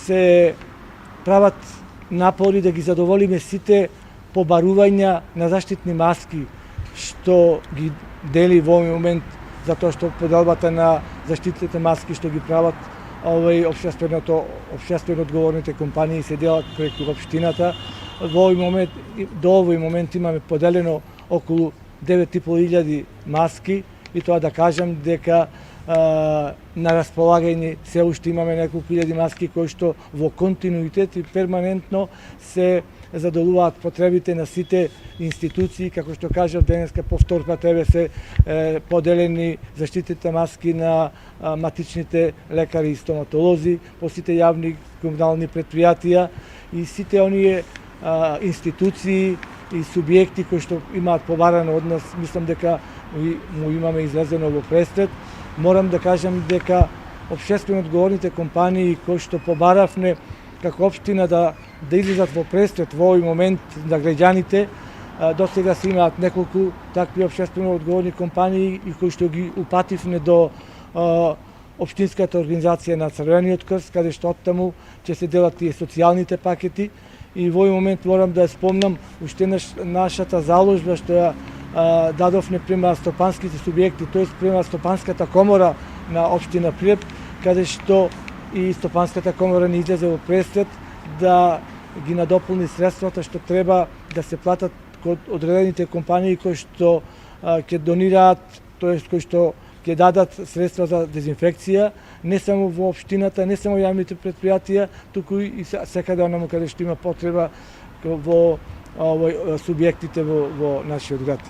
се прават напори да ги задоволиме сите побарувања на заштитни маски, што ги дели во овој момент, затоа што поделбата на заштитните маски што ги прават општествено одговорните компании се делат преку општината. Во овој момент, до овој момент имаме поделено околу 9.500 маски и тоа да кажам дека на располагање се уште имаме неколку илјади маски кои што во континуитет и перманентно се задоволуваат потребите на сите институции, како што кажав денеска по втор пат се поделени заштитните маски на матичните лекари и стоматолози, по сите јавни комунални предпријатија и сите оние институции и субјекти кои што имаат побарано од нас, мислам дека му имаме излезено во престрет. Морам да кажам дека општествено одговорните компании кои што побаравме како општина да излезат во престрет во овој момент на граѓаните, до сега се имаат неколку такви општествено одговорни компании и кои што ги упативме до општинската организација на Црвениот крст, каде што оттаму ќе се делат и социјалните пакети. И во овој момент морам да ја спомнам уште нашата заложба што ја дадовме према стопанските субјекти, тоест према Стопанската комора на општина Прилеп, каде што и Стопанската комора ни излезе во престрет да ги надополни средствата што треба да се платат код одредените компании кои што ќе донираат, тоест кои што ќе дадат средства за дезинфекција, не само во општината, не само јавните предпријатија, туку и секаде онаму каде што има потреба во субјектите во нашиот град.